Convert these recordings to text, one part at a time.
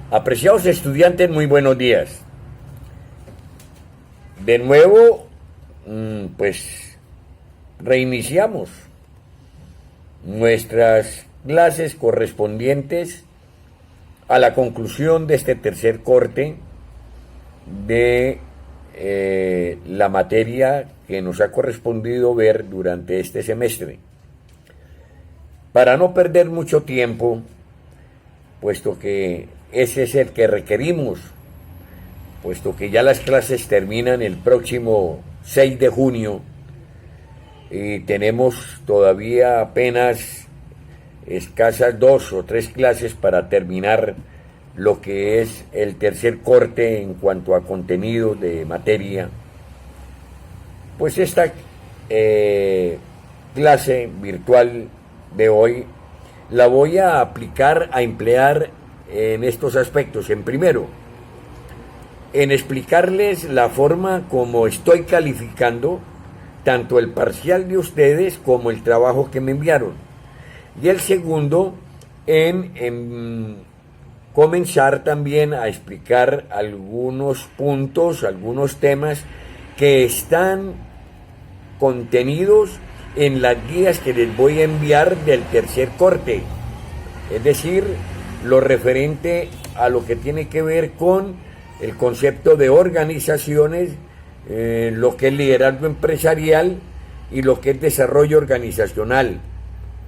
Apreciados estudiantes, muy buenos días. De nuevo, pues reiniciamos nuestras clases correspondientes a la conclusión de este tercer corte de la materia que nos ha correspondido ver durante este semestre. Para no perder mucho tiempo, puesto que ese es el que requerimos, puesto que ya las clases terminan el próximo 6 de junio y tenemos todavía apenas escasas 2 o 3 clases para terminar lo que es el tercer corte en cuanto a contenido de materia, pues esta clase virtual de hoy la voy a emplear en estos aspectos. En primero, en explicarles la forma como estoy calificando tanto el parcial de ustedes como el trabajo que me enviaron. Y el segundo, en comenzar también a explicar algunos puntos, algunos temas que están contenidos en las guías que les voy a enviar del tercer corte. Es decir, lo referente a lo que tiene que ver con el concepto de organizaciones, lo que es liderazgo empresarial y lo que es desarrollo organizacional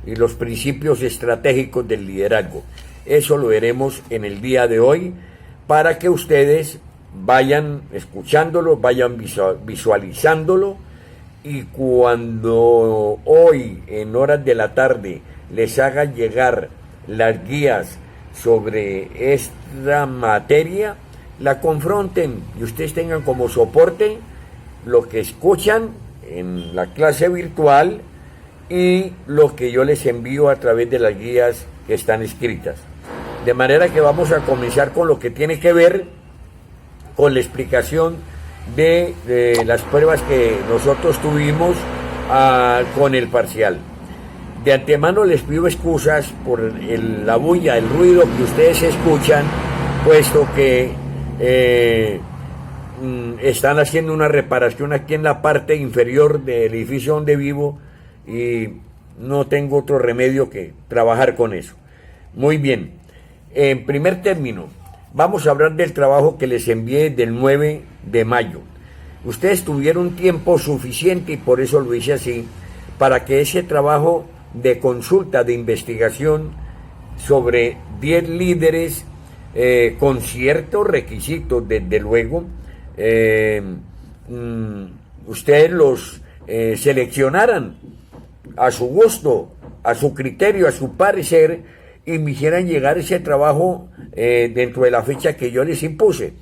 y los principios estratégicos del liderazgo. Eso lo veremos en el día de hoy para que ustedes vayan escuchándolo, vayan visualizándolo, y cuando hoy en horas de la tarde les haga llegar las guías sobre esta materia, la confronten y ustedes tengan como soporte lo que escuchan en la clase virtual y lo que yo les envío a través de las guías que están escritas. De manera que vamos a comenzar con lo que tiene que ver con la explicación de las pruebas que nosotros tuvimos con el parcial. De antemano les pido excusas por la bulla, el ruido que ustedes escuchan, puesto que están haciendo una reparación aquí en la parte inferior del edificio donde vivo y no tengo otro remedio que trabajar con eso. Muy bien, en primer término, vamos a hablar del trabajo que les envié del 9 de mayo. Ustedes tuvieron tiempo suficiente, y por eso lo hice así, para que ese trabajo de consulta, de investigación sobre 10 líderes con ciertos requisitos, desde luego, ustedes los seleccionaran a su gusto, a su criterio, a su parecer, y me hicieran llegar ese trabajo dentro de la fecha que yo les impuse.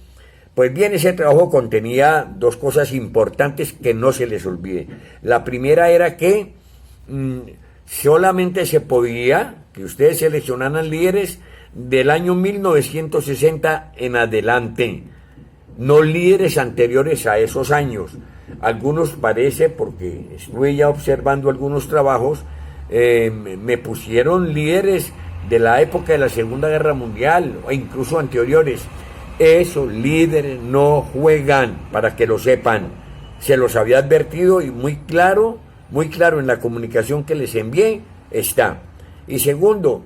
Pues bien, ese trabajo contenía 2 cosas importantes que no se les olvide. La primera era que solamente se podía que ustedes seleccionaran líderes del año 1960 en adelante, no líderes anteriores a esos años. Algunos parece, porque estuve ya observando algunos trabajos, me pusieron líderes de la época de la Segunda Guerra Mundial o incluso anteriores. Esos líderes no juegan, para que lo sepan. Se los había advertido y muy claro en la comunicación que les envié está. Y segundo,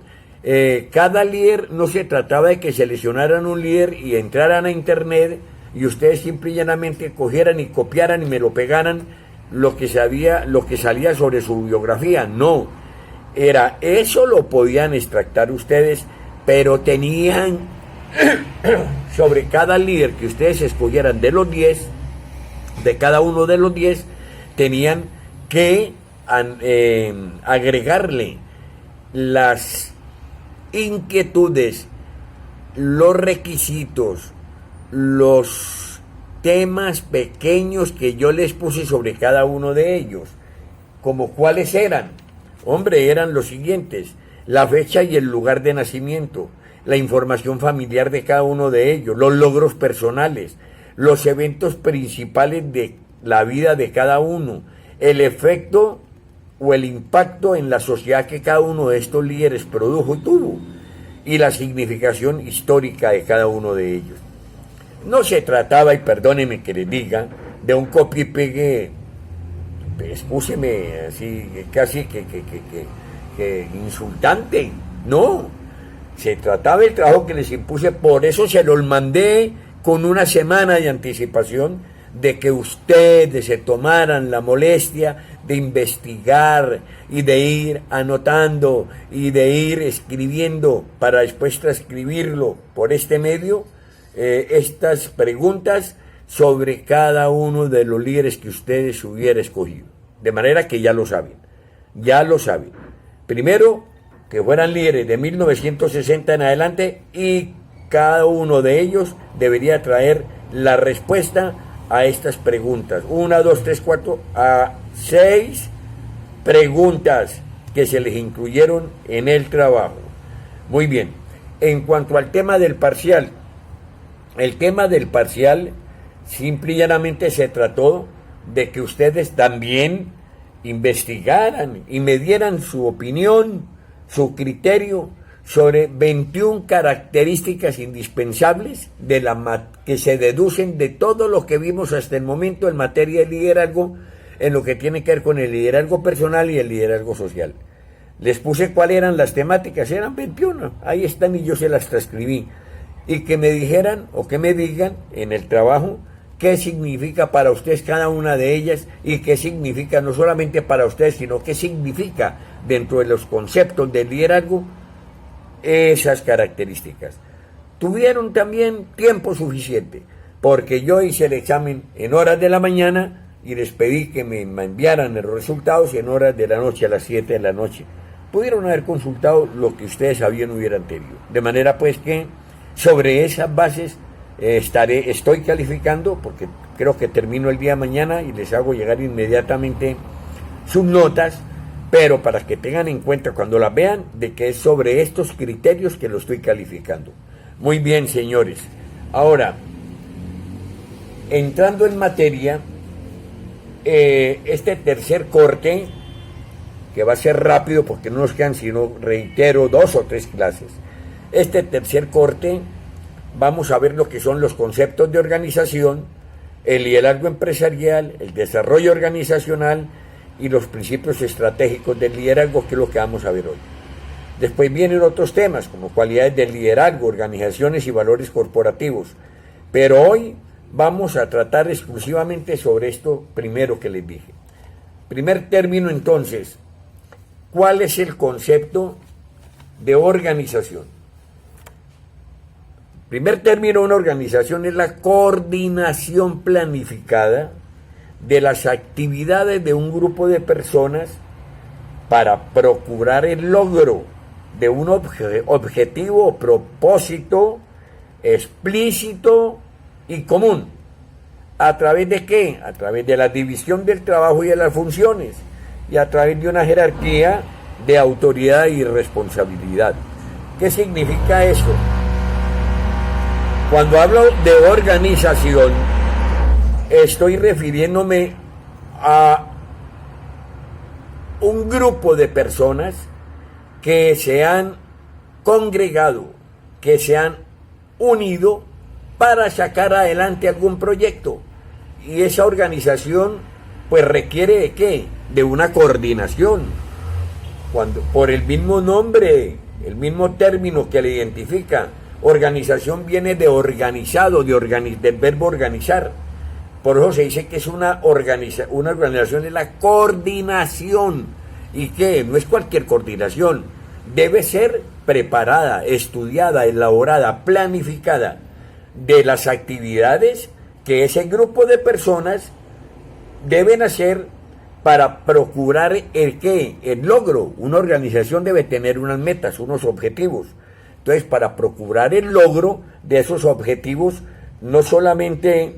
cada líder, no se trataba de que seleccionaran un líder y entraran a internet y ustedes simple y llanamente cogieran y copiaran y me lo pegaran lo que salía sobre su biografía. No, era eso, lo podían extractar ustedes, pero tenían sobre cada líder que ustedes escogieran de los 10, de cada uno de los 10, tenían que agregarle las inquietudes, los requisitos, los temas pequeños que yo les puse sobre cada uno de ellos. ¿Como cuáles eran? Hombre, eran los siguientes: la fecha y el lugar de nacimiento, la información familiar de cada uno de ellos, los logros personales, los eventos principales de la vida de cada uno, el efecto o el impacto en la sociedad que cada uno de estos líderes produjo y tuvo. y la significación histórica de cada uno de ellos. No se trataba, y perdóneme que le diga, de un copia y pegue, excúseme, así, casi que insultante. No, se trataba del trabajo que les impuse, por eso se los mandé con una semana de anticipación, de que ustedes se tomaran la molestia de investigar y de ir anotando y de ir escribiendo para después transcribirlo por este medio, estas preguntas sobre cada uno de los líderes que ustedes hubieran escogido. De manera que ya lo saben. Primero, que fueran líderes de 1960 en adelante, y cada uno de ellos debería traer la respuesta a estas preguntas. 1, 2, 3, 4, a 6 preguntas que se les incluyeron en el trabajo. Muy bien. En cuanto al tema del parcial, el tema del parcial simple y llanamente se trató de que ustedes también investigaran y me dieran su opinión, su criterio sobre 21 características indispensables que se deducen de todo lo que vimos hasta el momento en materia de liderazgo, en lo que tiene que ver con el liderazgo personal y el liderazgo social. Les puse cuáles eran las temáticas, eran 21, ahí están y yo se las transcribí. Y que me dijeran o que me digan en el trabajo qué significa para ustedes cada una de ellas, y qué significa no solamente para ustedes, sino qué significa dentro de los conceptos del liderazgo esas características. Tuvieron también tiempo suficiente, porque yo hice el examen en horas de la mañana y les pedí que me enviaran los resultados en horas de la noche, a las 7 de la noche. Pudieron haber consultado lo que ustedes sabían hubiera anterior. De manera pues que sobre esas bases estoy calificando, porque creo que termino el día de mañana y les hago llegar inmediatamente sus notas, pero para que tengan en cuenta cuando las vean de que es sobre estos criterios que lo estoy calificando. Muy bien, señores. Ahora, entrando en materia, este tercer corte, que va a ser rápido porque no nos quedan sino, reitero, 2 o 3 clases. Este tercer corte vamos a ver lo que son los conceptos de organización, el liderazgo empresarial, el desarrollo organizacional y los principios estratégicos del liderazgo, que es lo que vamos a ver hoy. Después vienen otros temas como cualidades del liderazgo, organizaciones y valores corporativos, pero hoy vamos a tratar exclusivamente sobre esto primero que les dije. Primer término entonces, ¿cuál es el concepto de organización? Primer término de una organización es la coordinación planificada de las actividades de un grupo de personas para procurar el logro de un objetivo o propósito explícito y común. ¿A través de qué? A través de la división del trabajo y de las funciones, y a través de una jerarquía de autoridad y responsabilidad. ¿Qué significa eso? Cuando hablo de organización, estoy refiriéndome a un grupo de personas que se han congregado, que se han unido para sacar adelante algún proyecto. Y esa organización pues requiere ¿de qué? De una coordinación. Cuando por el mismo nombre, el mismo término que le identifica, organización viene de organizado, del verbo organizar. Por eso se dice que es una organización, es la coordinación. ¿Y qué? No es cualquier coordinación. Debe ser preparada, estudiada, elaborada, planificada de las actividades que ese grupo de personas deben hacer para procurar el logro. Una organización debe tener unas metas, unos objetivos. Entonces, para procurar el logro de esos objetivos, no solamente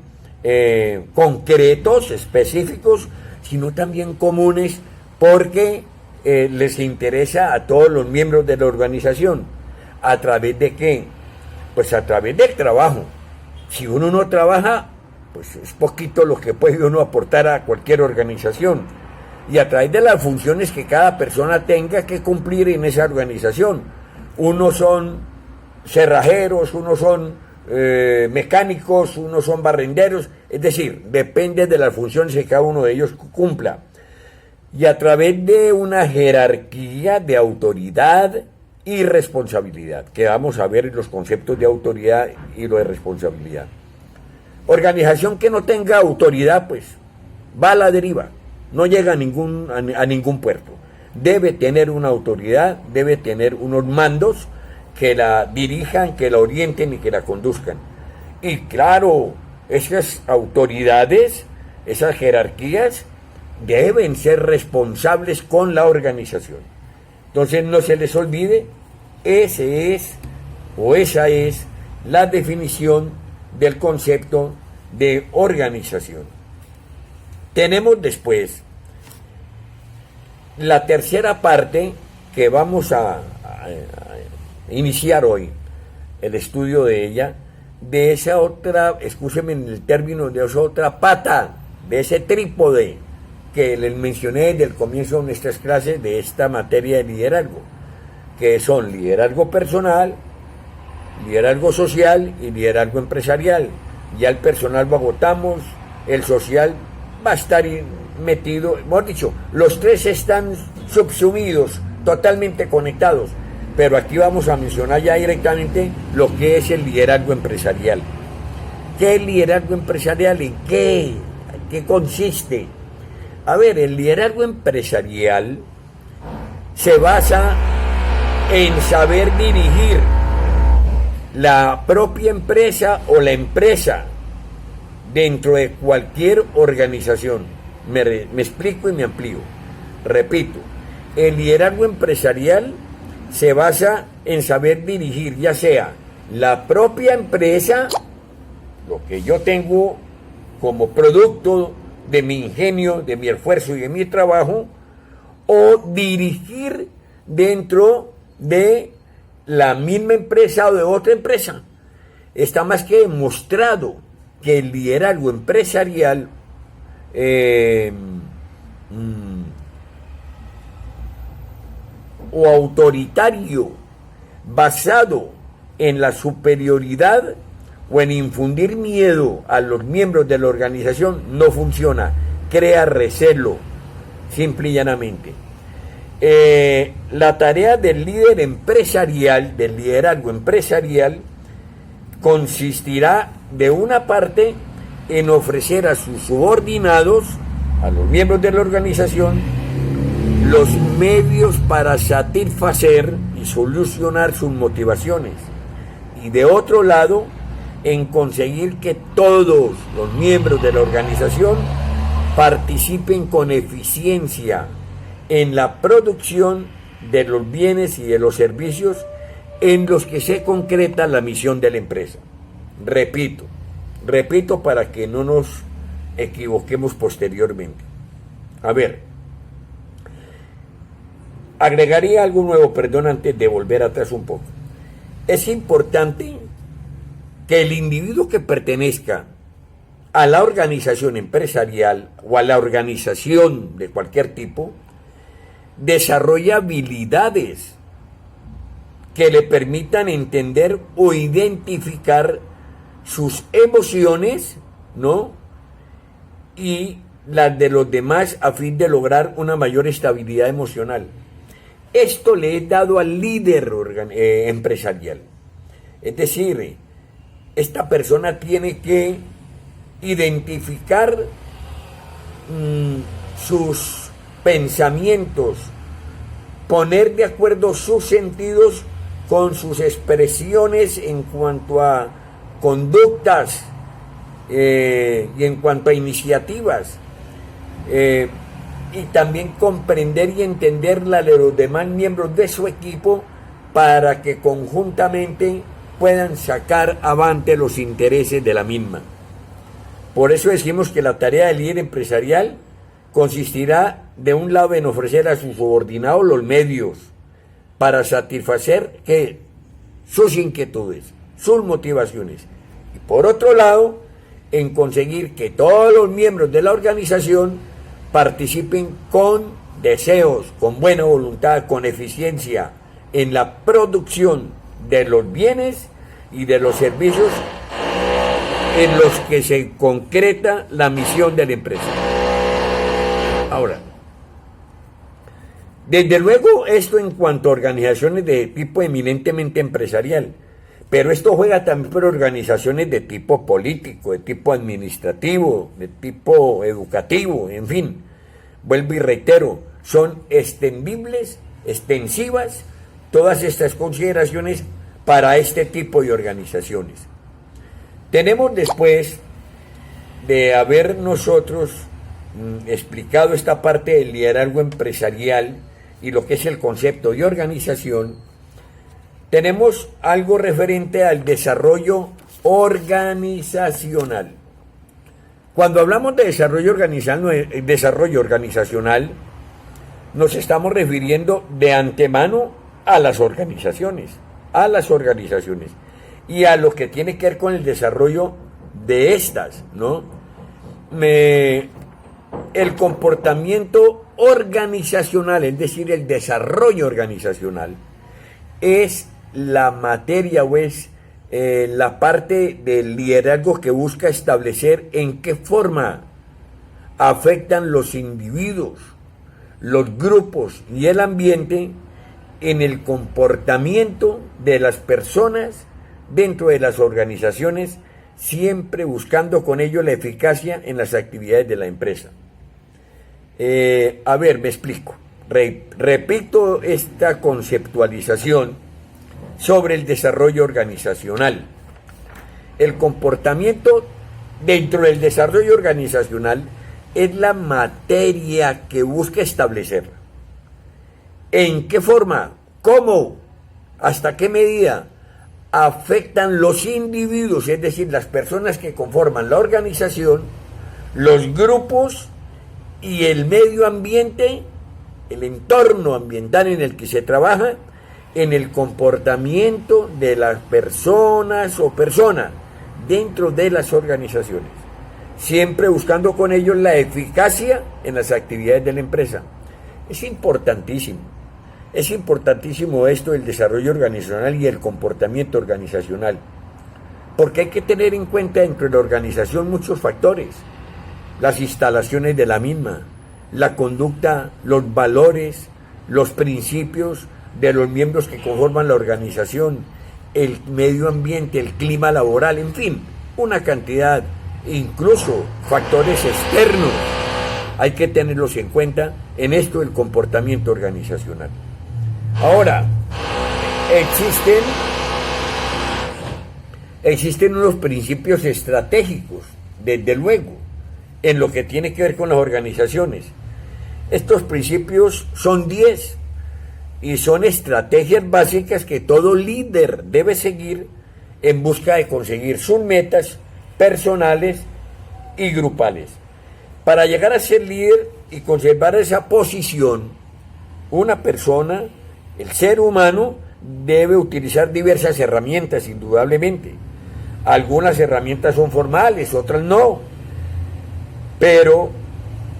concretos, específicos, sino también comunes, porque les interesa a todos los miembros de la organización. ¿A través de qué? Pues a través del trabajo. Si uno no trabaja, pues es poquito lo que puede uno aportar a cualquier organización. Y a través de las funciones que cada persona tenga que cumplir en esa organización. Unos son cerrajeros, unos son mecánicos, unos son barrenderos, es decir, depende de las funciones que cada uno de ellos cumpla. Y a través de una jerarquía de autoridad y responsabilidad, que vamos a ver en los conceptos de autoridad y lo de responsabilidad. Organización que no tenga autoridad, pues, va a la deriva, no llega a ningún puerto. Debe tener una autoridad, debe tener unos mandos que la dirijan, que la orienten y que la conduzcan. Y claro, esas autoridades, esas jerarquías, deben ser responsables con la organización. Entonces no se les olvide, esa es la definición del concepto de organización. Tenemos después la tercera parte que vamos a iniciar hoy, el estudio de ella, de esa otra, escúcheme en el término, de esa otra pata, de ese trípode que les mencioné desde el comienzo de nuestras clases de esta materia de liderazgo, que son liderazgo personal, liderazgo social y liderazgo empresarial. Ya el personal lo agotamos, el social va a estar metido, hemos dicho, los tres están subsumidos, totalmente conectados, pero aquí vamos a mencionar ya directamente lo que es el liderazgo empresarial. ¿Qué es el liderazgo empresarial? ¿En qué consiste? A ver, el liderazgo empresarial se basa en saber dirigir la propia empresa o la empresa dentro de cualquier organización. Me explico y me amplío. Repito, el liderazgo empresarial se basa en saber dirigir ya sea la propia empresa, lo que yo tengo como producto de mi ingenio, de mi esfuerzo y de mi trabajo, o dirigir dentro de la misma empresa o de otra empresa. Está más que demostrado que el liderazgo empresarial o autoritario, basado en la superioridad o en infundir miedo a los miembros de la organización, no funciona, crea recelo, simple y llanamente. La tarea del líder empresarial, del liderazgo empresarial, consistirá de una parte en ofrecer a sus subordinados, a los miembros de la organización, los medios para satisfacer y solucionar sus motivaciones. Y de otro lado, en conseguir que todos los miembros de la organización participen con eficiencia en la producción de los bienes y de los servicios en los que se concreta la misión de la empresa. Repito para que no nos equivoquemos posteriormente. A ver, agregaría algo nuevo, perdón, antes de volver atrás un poco. Es importante que el individuo que pertenezca a la organización empresarial o a la organización de cualquier tipo desarrolle habilidades que le permitan entender o identificar sus emociones, ¿no?, y las de los demás a fin de lograr una mayor estabilidad emocional. Esto le es dado al líder empresarial. Es decir, esta persona tiene que identificar sus pensamientos, poner de acuerdo sus sentidos con sus expresiones en cuanto a conductas y en cuanto a iniciativas, y también comprender y entender la de los demás miembros de su equipo para que conjuntamente puedan sacar avante los intereses de la misma. Por eso decimos que la tarea del líder empresarial consistirá de un lado en ofrecer a sus subordinados los medios para satisfacer sus inquietudes, sus motivaciones, y por otro lado en conseguir que todos los miembros de la organización participen con deseos, con buena voluntad, con eficiencia en la producción de los bienes y de los servicios en los que se concreta la misión de la empresa. Ahora, desde luego esto en cuanto a organizaciones de tipo eminentemente empresarial, pero esto juega también por organizaciones de tipo político, de tipo administrativo, de tipo educativo, en fin. Vuelvo y reitero, son extensivas todas estas consideraciones para este tipo de organizaciones. Tenemos, después de haber nosotros explicado esta parte del liderazgo empresarial y lo que es el concepto de organización, tenemos algo referente al desarrollo organizacional. Cuando hablamos de desarrollo organizacional, nos estamos refiriendo de antemano a las organizaciones y a lo que tiene que ver con el desarrollo de estas, ¿no? El comportamiento organizacional, es decir, el desarrollo organizacional, es la materia o es la parte del liderazgo que busca establecer en qué forma afectan los individuos, los grupos y el ambiente en el comportamiento de las personas dentro de las organizaciones, siempre buscando con ello la eficacia en las actividades de la empresa. A ver, me explico. Repito esta conceptualización sobre el desarrollo organizacional. El comportamiento dentro del desarrollo organizacional es la materia que busca establecer en qué forma, cómo, hasta qué medida afectan los individuos, es decir, las personas que conforman la organización, los grupos y el medio ambiente, el entorno ambiental en el que se trabaja, en el comportamiento de las personas o personas dentro de las organizaciones, siempre buscando con ello la eficacia en las actividades de la empresa. Es importantísimo esto del desarrollo organizacional y el comportamiento organizacional, porque hay que tener en cuenta dentro de la organización muchos factores: las instalaciones de la misma, la conducta, los valores, los principios de los miembros que conforman la organización, el medio ambiente, el clima laboral, en fin, una cantidad, incluso factores externos, hay que tenerlos en cuenta en esto del comportamiento organizacional. Ahora, existen unos principios estratégicos, desde luego, en lo que tiene que ver con las organizaciones. Estos principios son 10 y son estrategias básicas que todo líder debe seguir en busca de conseguir sus metas personales y grupales. Para llegar a ser líder y conservar esa posición, una persona, el ser humano, debe utilizar diversas herramientas, indudablemente. Algunas herramientas son formales, otras no, pero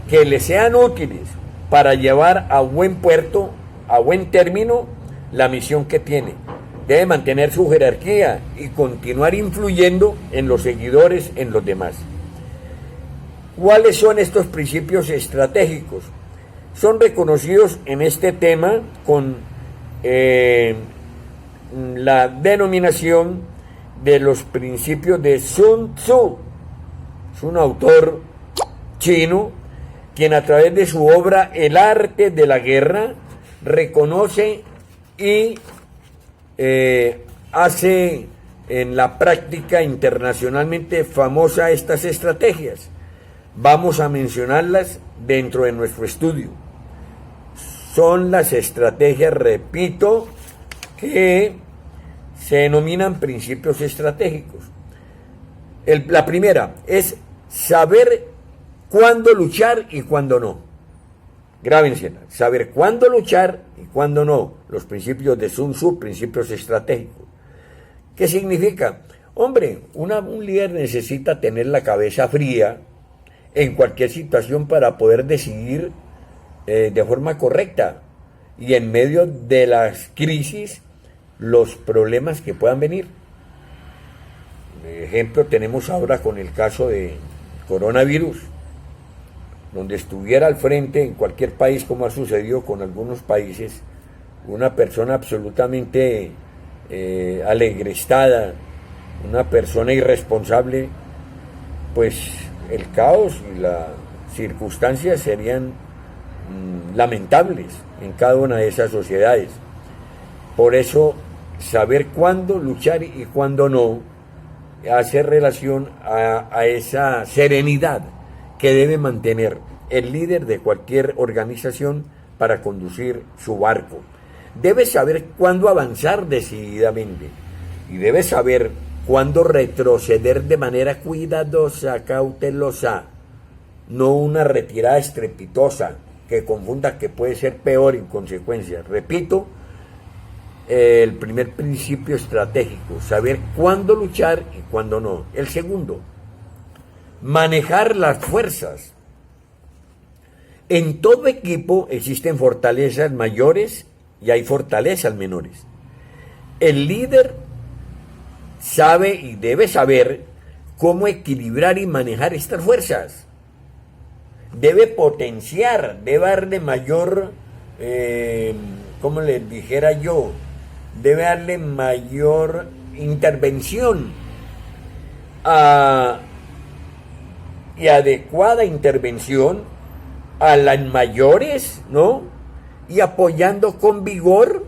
que le sean útiles para llevar a buen puerto, a buen término, la misión que tiene. Debe mantener su jerarquía y continuar influyendo en los seguidores, en los demás. ¿Cuáles son estos principios estratégicos? Son reconocidos en este tema con la denominación de los principios de Sun Tzu. Es un autor chino quien a través de su obra El arte de la guerra reconoce y hace en la práctica internacionalmente famosa estas estrategias. Vamos a mencionarlas dentro de nuestro estudio. Son las estrategias, repito, que se denominan principios estratégicos. La primera es saber cuándo luchar y cuándo no. Grábensela, saber cuándo luchar y cuándo no. Los principios de Sun Tzu, principios estratégicos. ¿Qué significa? Hombre, un líder necesita tener la cabeza fría en cualquier situación para poder decidir de forma correcta y en medio de las crisis los problemas que puedan venir. De ejemplo, tenemos ahora con el caso de coronavirus, donde estuviera al frente en cualquier país, como ha sucedido con algunos países, una persona absolutamente alegrestada, una persona irresponsable, pues el caos y las circunstancias serían lamentables en cada una de esas sociedades. Por eso, saber cuándo luchar y cuándo no, hace relación a esa serenidad que debe mantener el líder de cualquier organización para conducir su barco. Debe saber cuándo avanzar decididamente y debe saber cuándo retroceder de manera cuidadosa, cautelosa, no una retirada estrepitosa que confunda, que puede ser peor en consecuencia. Repito, el primer principio estratégico, saber cuándo luchar y cuándo no. El segundo, manejar las fuerzas. En todo equipo existen fortalezas mayores y hay fortalezas menores. El líder sabe y debe saber cómo equilibrar y manejar estas fuerzas. Debe potenciar, debe darle mayor, como les dijera yo, debe darle mayor intervención y adecuada intervención a las mayores, ¿no? Y apoyando con vigor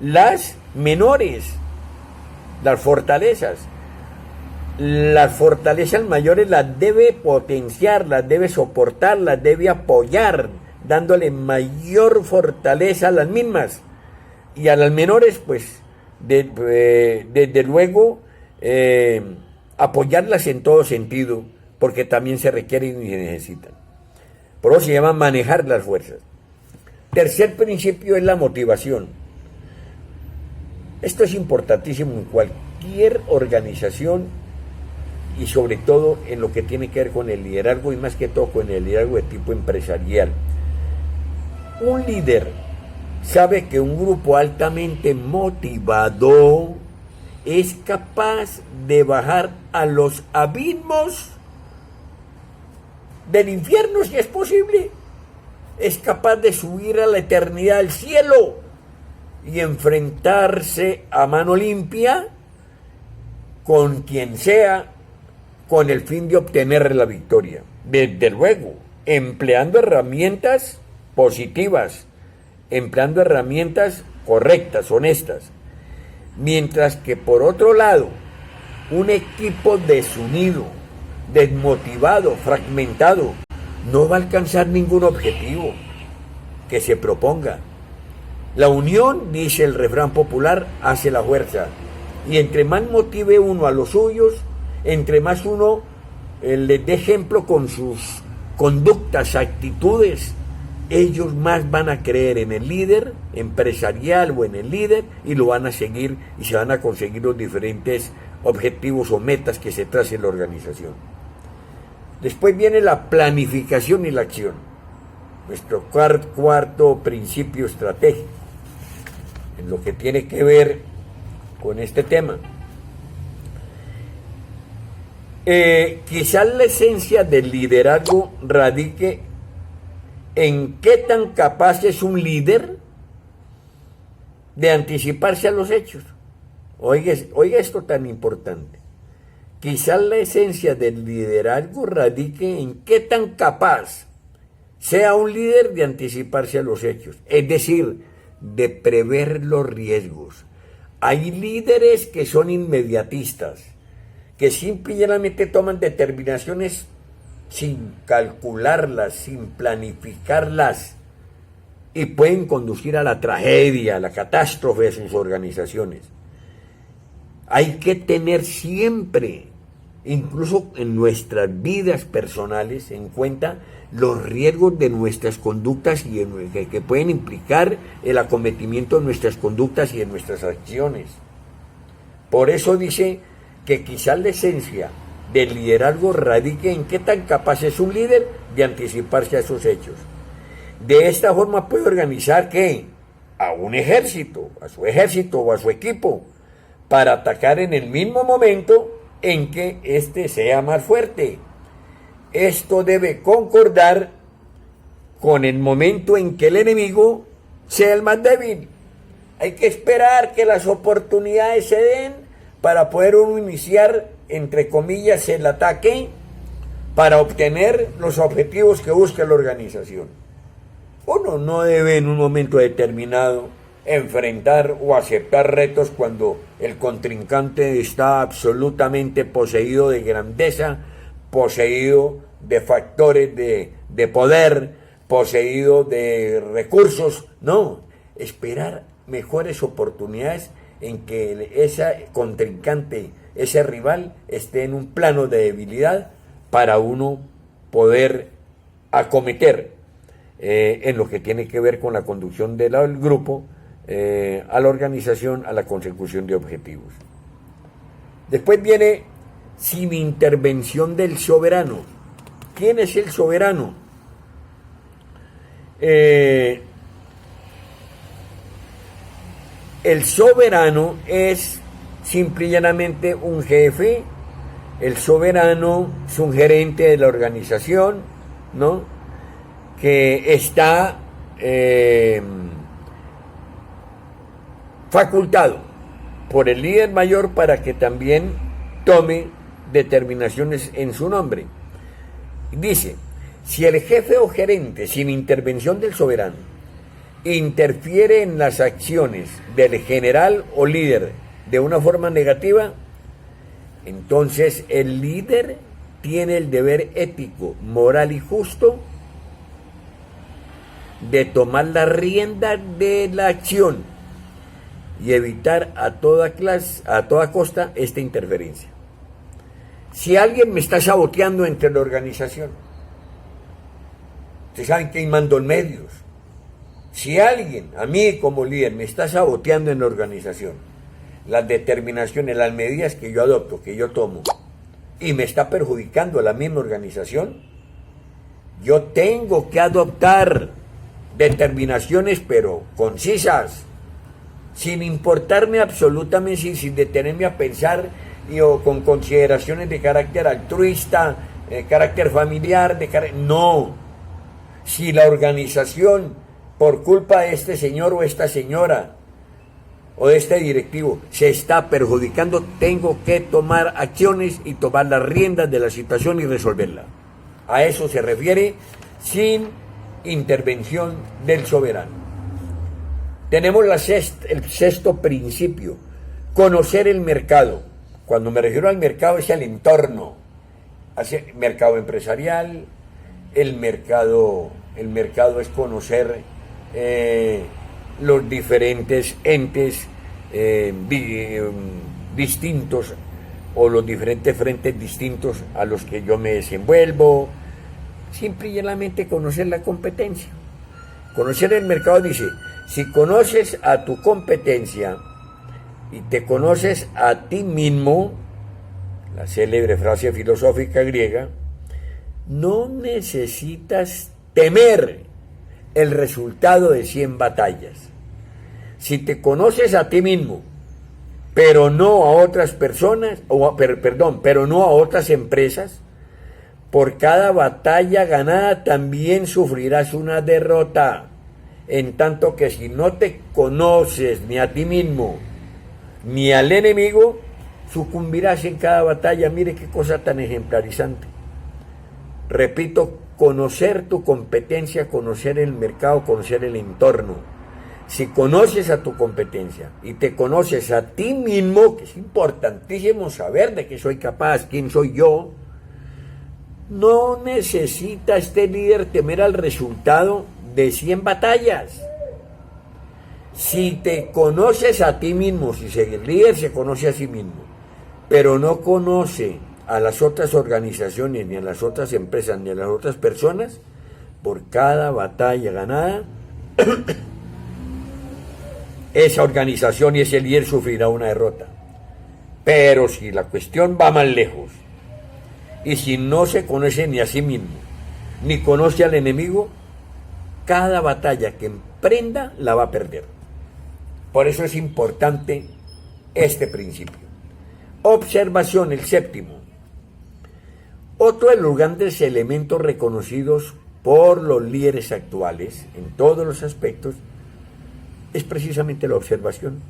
las menores, las fortalezas. Las fortalezas mayores las debe potenciar, las debe soportar, las debe apoyar, dándole mayor fortaleza a las mismas. Y a las menores, pues, desde luego, apoyarlas en todo sentido, porque también se requieren y se necesitan. Por eso se llama manejar las fuerzas. Tercer principio es la motivación. Esto es importantísimo en cualquier organización y sobre todo en lo que tiene que ver con el liderazgo y más que todo con el liderazgo de tipo empresarial. Un líder sabe que un grupo altamente motivado es capaz de bajar a los abismos del infierno si es posible. Es capaz de subir a la eternidad al cielo y enfrentarse a mano limpia con quien sea con el fin de obtener la victoria. Desde luego, empleando herramientas positivas, empleando herramientas correctas, honestas. Mientras que por otro lado, un equipo desunido, desmotivado, fragmentado, no va a alcanzar ningún objetivo que se proponga. La unión, dice el refrán popular, hace la fuerza. Y entre más motive uno a los suyos, entre más uno les dé ejemplo con sus conductas, actitudes, ellos más van a creer en el líder empresarial o en el líder y lo van a seguir y se van a conseguir los diferentes objetivos o metas que se trace en la organización. Después viene la planificación y la acción. Nuestro cuarto principio estratégico en lo que tiene que ver con este tema. Quizás la esencia del liderazgo radique en qué tan capaz es un líder de anticiparse a los hechos. Oiga esto tan importante. Quizás la esencia del liderazgo radique en qué tan capaz sea un líder de anticiparse a los hechos, es decir, de prever los riesgos. Hay líderes que son inmediatistas, que simplemente toman determinaciones sin calcularlas, sin planificarlas, y pueden conducir a la tragedia, a la catástrofe de sus organizaciones. Hay que tener siempre, incluso en nuestras vidas personales, en cuenta los riesgos de nuestras conductas y que pueden implicar el acometimiento de nuestras conductas y de nuestras acciones. Por eso dice que quizás la esencia del liderazgo radique en qué tan capaz es un líder de anticiparse a esos hechos. De esta forma puede organizar ¿qué? a un ejército, a su ejército o a su equipo, para atacar en el mismo momento en que éste sea más fuerte. Esto debe concordar con el momento en que el enemigo sea el más débil. Hay que esperar que las oportunidades se den para poder uno iniciar, entre comillas, el ataque para obtener los objetivos que busca la organización. Uno no debe en un momento determinado enfrentar o aceptar retos cuando el contrincante está absolutamente poseído de grandeza, poseído de factores de poder, poseído de recursos. No, esperar mejores oportunidades en que ese contrincante, ese rival, esté en un plano de debilidad para uno poder acometer en lo que tiene que ver con la conducción del grupo, a la organización, a la consecución de objetivos. Después viene sin intervención del soberano. ¿Quién es el soberano? El soberano es simple y llanamente un jefe. El soberano es un gerente de la organización, ¿no? Que está facultado por el líder mayor para que también tome determinaciones en su nombre. Dice, si el jefe o gerente, sin intervención del soberano, interfiere en las acciones del general o líder de una forma negativa, entonces el líder tiene el deber ético, moral y justo de tomar la rienda de la acción y evitar a toda costa esta interferencia. Si alguien me está saboteando entre la organización, ustedes saben que hay mando en medios. Si alguien, a mí como líder, me está saboteando en la organización, las determinaciones, las medidas que yo adopto, que yo tomo, y me está perjudicando a la misma organización, yo tengo que adoptar determinaciones, pero concisas, sin importarme absolutamente, sin detenerme a pensar o con consideraciones de carácter altruista, carácter familiar, no. Si la organización, por culpa de este señor o esta señora, o de este directivo, se está perjudicando, tengo que tomar acciones y tomar las riendas de la situación y resolverla. A eso se refiere sin intervención del soberano. Tenemos el sexto principio, conocer el mercado. Cuando me refiero al mercado es al entorno, el mercado empresarial, el mercado es conocer los diferentes entes distintos o los diferentes frentes distintos a los que yo me desenvuelvo. Simple y llanamente conocer la competencia. Conocer el mercado dice, si conoces a tu competencia y te conoces a ti mismo, la célebre frase filosófica griega, no necesitas temer el resultado de 100 batallas. Si te conoces a ti mismo, pero no a otras personas, pero no a otras empresas, por cada batalla ganada también sufrirás una derrota, en tanto que si no te conoces ni a ti mismo ni al enemigo, sucumbirás en cada batalla. Mire qué cosa tan ejemplarizante. Repito, conocer tu competencia, conocer el mercado, conocer el entorno. Si conoces a tu competencia y te conoces a ti mismo, que es importantísimo saber de qué soy capaz, quién soy yo, no necesita este líder temer al resultado de 100 batallas. Si te conoces a ti mismo, si el líder se conoce a sí mismo, pero no conoce a las otras organizaciones, ni a las otras empresas, ni a las otras personas, por cada batalla ganada, esa organización y ese líder sufrirá una derrota. Pero si la cuestión va más lejos, y si no se conoce ni a sí mismo, ni conoce al enemigo, cada batalla que emprenda la va a perder. Por eso es importante este principio. Observación, el séptimo. Otro de los grandes elementos reconocidos por los líderes actuales en todos los aspectos es precisamente la observación.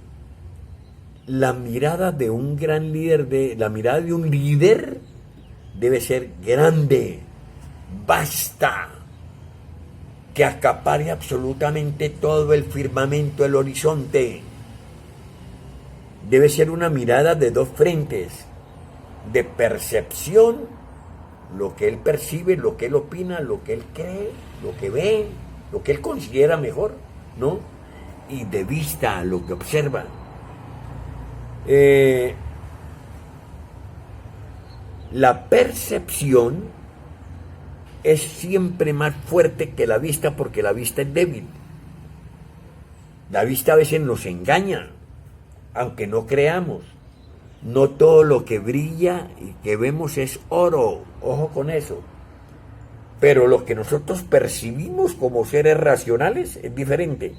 La mirada de un gran líder, la mirada de un líder debe ser grande, vasta, que acapare absolutamente todo el firmamento, el horizonte. Debe ser una mirada de dos frentes, de percepción, lo que él percibe, lo que él opina, lo que él cree, lo que ve, lo que él considera mejor, ¿no? Y de vista, lo que observa. La percepción es siempre más fuerte que la vista porque la vista es débil. La vista a veces nos engaña, aunque no creamos. No todo lo que brilla y que vemos es oro, ojo con eso. Pero lo que nosotros percibimos como seres racionales es diferente.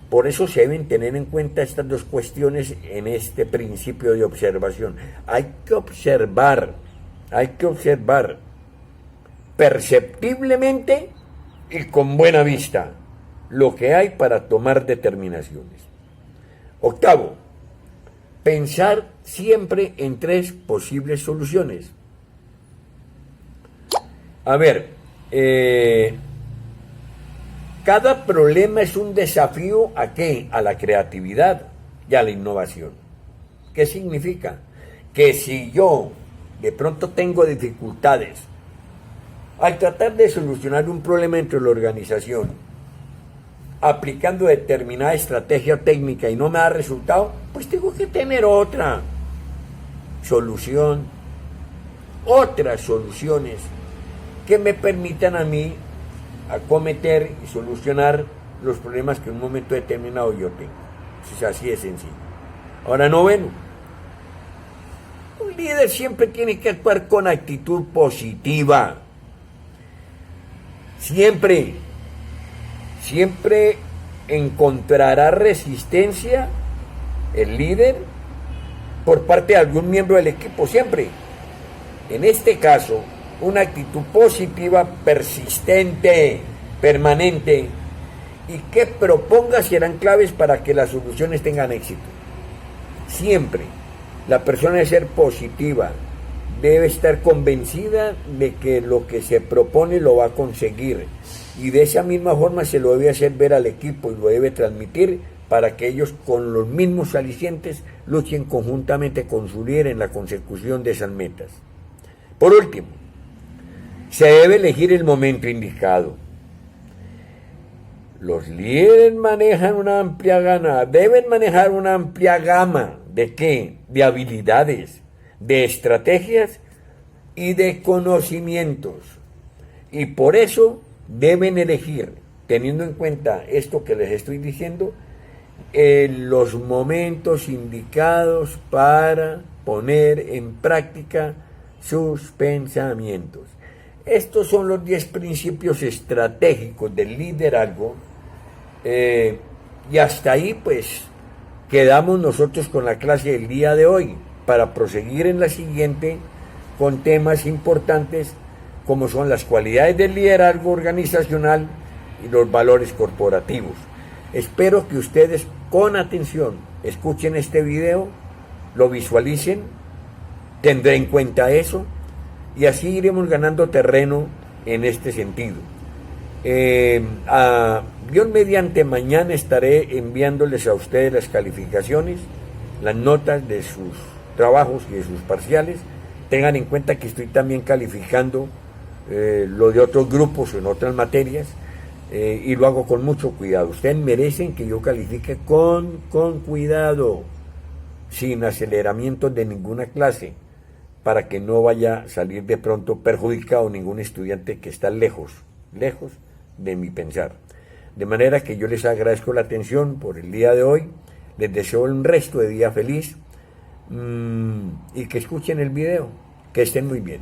Por eso se deben tener en cuenta estas dos cuestiones en este principio de observación. Hay que observar perceptiblemente y con buena vista lo que hay para tomar determinaciones. Octavo, pensar siempre en tres posibles soluciones. A ver, cada problema es un desafío ¿a qué? A la creatividad y a la innovación. ¿Qué significa? Que si yo de pronto tengo dificultades al tratar de solucionar un problema entre la organización, aplicando determinada estrategia técnica y no me da resultado, pues tengo que tener otra solución, otras soluciones que me permitan a mí acometer y solucionar los problemas que en un momento determinado yo tengo. Es así de sencillo. Ahora, noveno, un líder siempre tiene que actuar con actitud positiva. Siempre encontrará resistencia el líder por parte de algún miembro del equipo, siempre. En este caso, una actitud positiva, persistente, permanente, y que proponga serán claves para que las soluciones tengan éxito. Siempre la persona debe ser positiva, debe estar convencida de que lo que se propone lo va a conseguir, y de esa misma forma se lo debe hacer ver al equipo y lo debe transmitir para que ellos con los mismos alicientes luchen conjuntamente con su líder en la consecución de esas metas. Por último, se debe elegir el momento indicado. Los líderes manejan una amplia gama, deben manejar una amplia gama ¿de qué? De habilidades, de estrategias y de conocimientos. Y por eso deben elegir, teniendo en cuenta esto que les estoy diciendo, los momentos indicados para poner en práctica sus pensamientos. Estos son los 10 principios estratégicos del liderazgo, y hasta ahí pues quedamos nosotros con la clase del día de hoy, para proseguir en la siguiente con temas importantes como son las cualidades del liderazgo organizacional y los valores corporativos. Espero que ustedes con atención escuchen este video, lo visualicen, tendré en cuenta eso, y así iremos ganando terreno en este sentido. Dios mediante, mañana estaré enviándoles a ustedes las calificaciones, las notas de sus trabajos y de sus parciales. Tengan en cuenta que estoy también calificando lo de otros grupos en otras materias, y lo hago con mucho cuidado. Ustedes merecen que yo califique con cuidado, sin aceleramientos de ninguna clase, para que no vaya a salir de pronto perjudicado ningún estudiante que está lejos de mi pensar. De manera que yo les agradezco la atención por el día de hoy, les deseo un resto de día feliz, y que escuchen el video, que estén muy bien.